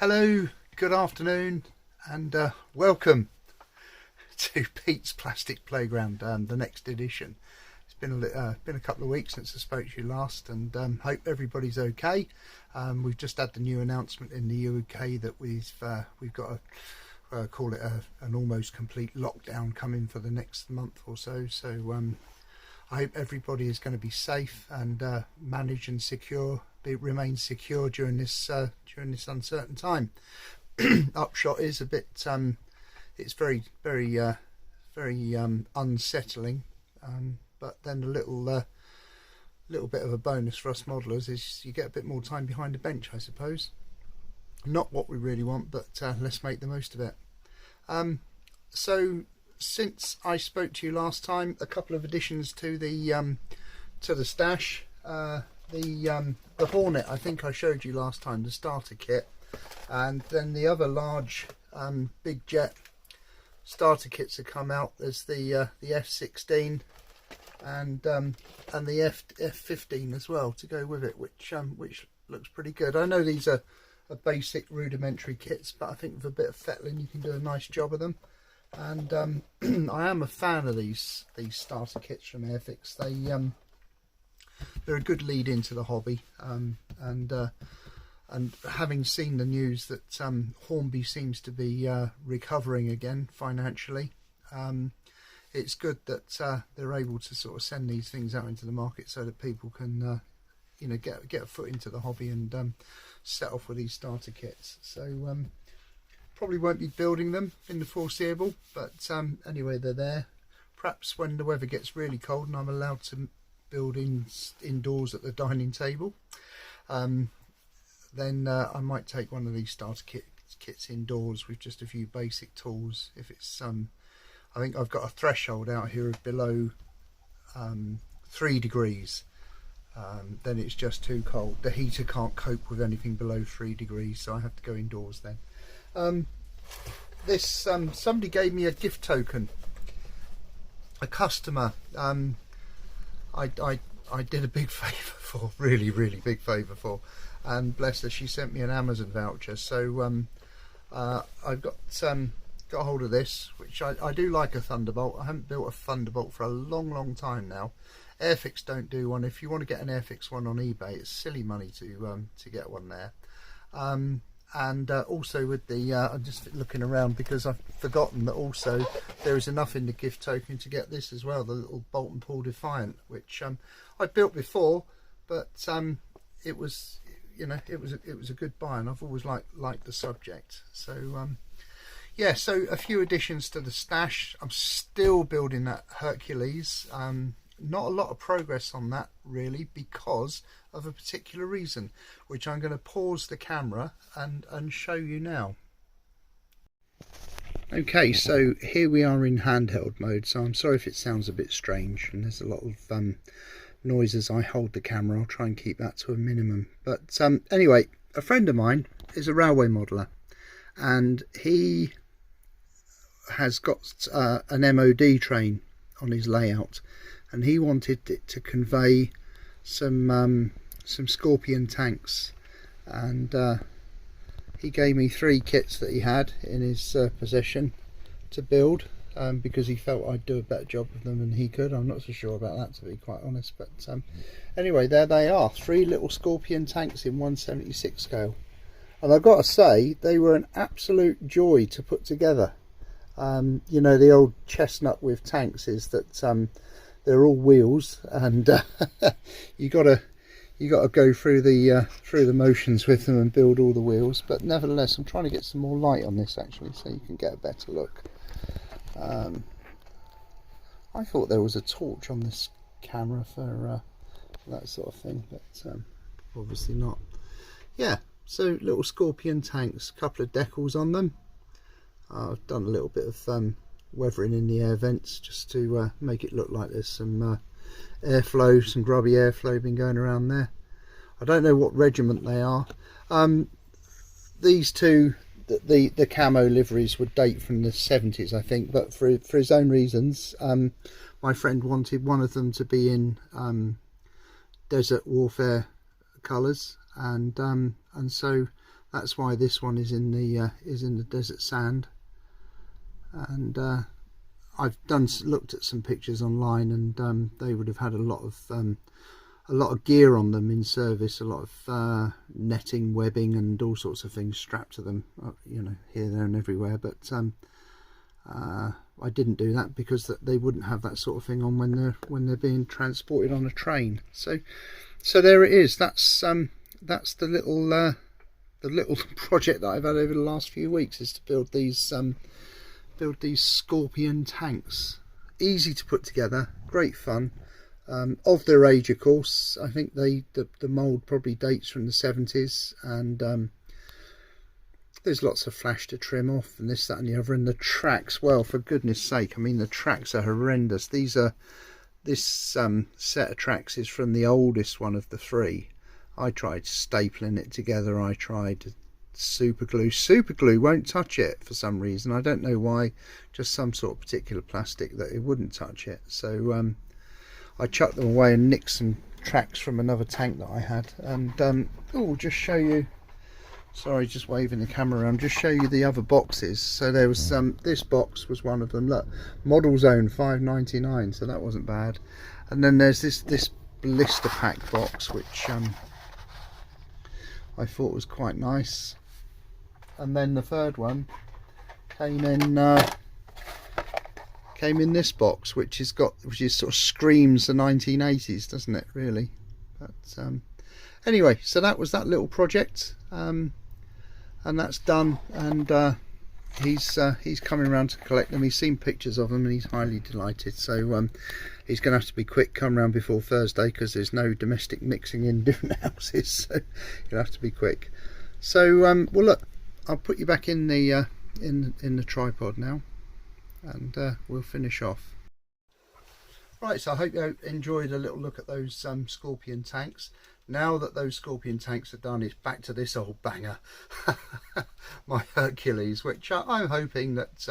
Hello, good afternoon, and welcome to Pete's Plastic Playground, the next edition. It's been a couple of weeks since I spoke to you last, and hope everybody's okay. We've just had the new announcement in the UK that we've got a call it an almost complete lockdown coming for the next month or so. So I hope everybody is going to be safe and manage and remain secure during this uncertain time. Upshot is a bit it's very unsettling, but then a little bit of a bonus for us modelers is you get a bit more time behind the bench, I suppose. Not what we really want, but let's make the most of it. So since I spoke to you last time, a couple of additions to the stash. The Hornet, I think I showed you last time, the starter kit, and then the other large big jet starter kits have come out. There's the F16 and the F15 as well to go with it, which looks pretty good. I know these are basic rudimentary kits, but I think with a bit of fettling you can do a nice job of them. And I am a fan of these starter kits from Airfix. They're a good lead into the hobby, and having seen the news that Hornby seems to be recovering again financially, it's good that they're able to sort of send these things out into the market so that people can get a foot into the hobby and set off with these starter kits. So probably won't be building them in the foreseeable, but anyway, they're there. Perhaps when the weather gets really cold and I'm allowed to build indoors at the dining table, then I might take one of these starter kits indoors with just a few basic tools. If it's I think I've got a threshold out here of below 3 degrees, then it's just too cold. The heater can't cope with anything below 3 degrees, so I have to go indoors then. Somebody gave me a gift token, a customer. I did a big favour for, really big favour for, and bless her, she sent me an Amazon voucher. So I've got a hold of this, which I do like a Thunderbolt. I haven't built a Thunderbolt for a long time now. Airfix don't do one. If you want to get an Airfix one on eBay, it's silly money to get one there. And also with the I'm just looking around because I've forgotten that also there is enough in the gift token to get this as well, the little Bolt and Pull Defiant, which I built before, but it was a good buy, and I've always liked the subject. So yeah, so a few additions to the stash. I'm still building that Hercules. Not a lot of progress on that really, because of a particular reason, which I'm going to pause the camera and show you now. Okay, so here we are in handheld mode, so I'm sorry if it sounds a bit strange and there's a lot of noise as I hold the camera. I'll try and keep that to a minimum. But anyway, a friend of mine is a railway modeller, and he has got an MOD train on his layout, and he wanted it to convey some Scorpion tanks, and he gave me 3 kits that he had in his possession to build, because he felt I'd do a better job of them than he could. I'm not so sure about that, to be quite honest, but anyway, there they are, 3 little Scorpion tanks in 1/76 scale, and I've got to say they were an absolute joy to put together. You know, the old chestnut with tanks is that they're all wheels, and you got to go through the motions with them and build all the wheels. But nevertheless, I'm trying to get some more light on this actually, so you can get a better look. I thought there was a torch on this camera for that sort of thing, but obviously not. Yeah, so little Scorpion tanks, a couple of decals on them. I've done a little bit of weathering in the air vents just to make it look like there's some airflow, some grubby airflow been going around there. I don't know what regiment they are. These two, the camo liveries would date from the 70s, I think, but for his own reasons, my friend wanted one of them to be in desert warfare colours, and so That's why this one is in the desert sand. And I've looked at some pictures online, and they would have had a lot of gear on them in service, a lot of netting, webbing, and all sorts of things strapped to them, you know, here, there, and everywhere. But I didn't do that because they wouldn't have that sort of thing on when they're being transported on a train. So there it is. That's the little project that I've had over the last few weeks, is to build these Scorpion tanks. Easy to put together, great fun. Of their age, of course. I think the mould probably dates from the 70s, and there's lots of flash to trim off, and this, that, and the other. And the tracks, well, for goodness sake, I mean, the tracks are horrendous. This set of tracks is from the oldest one of the three. I tried stapling it together. I tried super glue won't touch it for some reason. I don't know why, just some sort of particular plastic that it wouldn't touch it. So I chucked them away and nicked some tracks from another tank that I had. And oh, just show you, sorry, just waving the camera around, just show you the other boxes. So there was this box was one of them. Look, Model Zone $5.99, so that wasn't bad. And then there's this blister pack box, which I thought was quite nice. And then the third one came in this box, which sort of screams the 1980s, doesn't it, really? But anyway, so that was that little project, and that's done. And he's coming around to collect them. He's seen pictures of them and he's highly delighted. So he's going to have to be quick, come round before Thursday, because there's no domestic mixing in different houses. So you'll have to be quick. So well, look, I'll put you back in the tripod now, and we'll finish off. Right, so I hope you enjoyed a little look at those Scorpion tanks. Now that those Scorpion tanks are done, it's back to this old banger, my Hercules, which I'm hoping that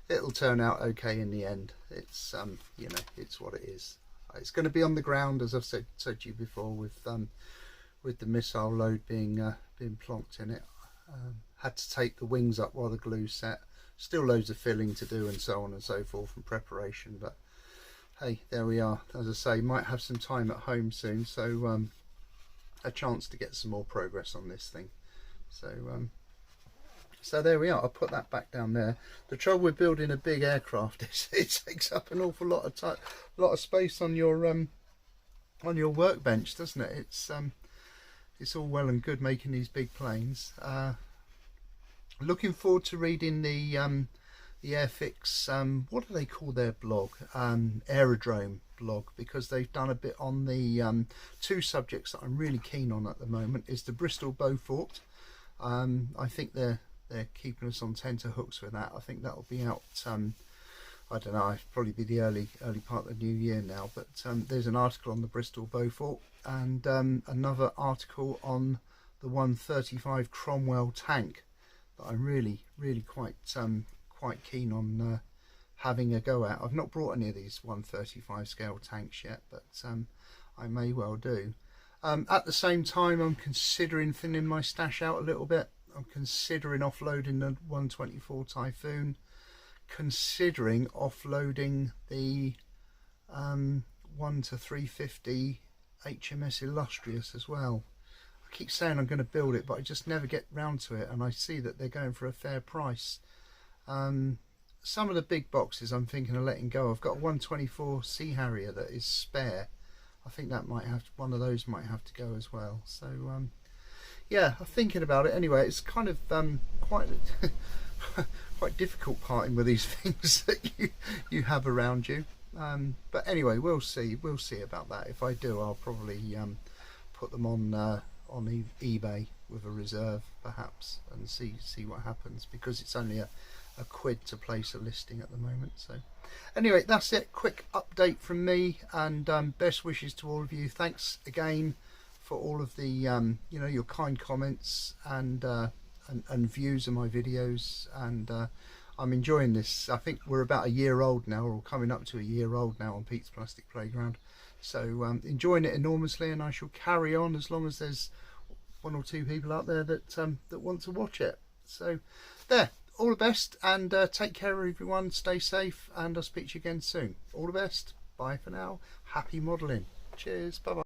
it'll turn out okay in the end. It's you know, it's what it is. It's going to be on the ground, as I've said to you before, with the missile load being plonked in it. Had to take the wings up while the glue set. Still loads of filling to do and so on and so forth and preparation, but hey, there we are. As I say, might have some time at home soon, so a chance to get some more progress on this thing. So there we are. I'll put that back down there. The trouble with building a big aircraft is it takes up an awful lot of space on your workbench, doesn't it? It's all well and good making these big planes. Looking forward to reading the Airfix, what do they call their blog? Aerodrome blog, because they've done a bit on the two subjects that I'm really keen on at the moment. Is the Bristol Beaufort. I think they're keeping us on tenterhooks with that. I think that'll be out, I don't know, it'll probably be the early part of the new year now, but there's an article on the Bristol Beaufort, and another article on the 135 Cromwell tank that I'm really quite keen on having a go at. I've not brought any of these 135 scale tanks yet, but I may well do. At the same time, I'm considering thinning my stash out a little bit. I'm considering offloading the 124 Typhoon, considering offloading the 1-350 HMS Illustrious as well. I keep saying I'm going to build it, but I just never get round to it, and I see that they're going for a fair price. Some of the big boxes I'm thinking of letting go. I've got a 124 Sea Harrier that is spare. I think that might have, one of those might have to go as well. So yeah, I'm thinking about it. Anyway, it's kind of quite quite difficult parting with these things that you have around you. But anyway, we'll see about that. If I do, I'll probably put them on eBay with a reserve perhaps, and see what happens, because it's only a quid to place a listing at the moment. So anyway, that's it. Quick update from me, and best wishes to all of you. Thanks again for all of the you know, your kind comments and views of my videos, and I'm enjoying this. I think we're about a year old now, or coming up to a year old now, on Pete's Plastic Playground. So enjoying it enormously, and I shall carry on as long as there's one or two people out there that that want to watch it. So there, all the best, and take care everyone, stay safe, and I'll speak to you again soon. All the best, bye for now, happy modelling, cheers, bye bye.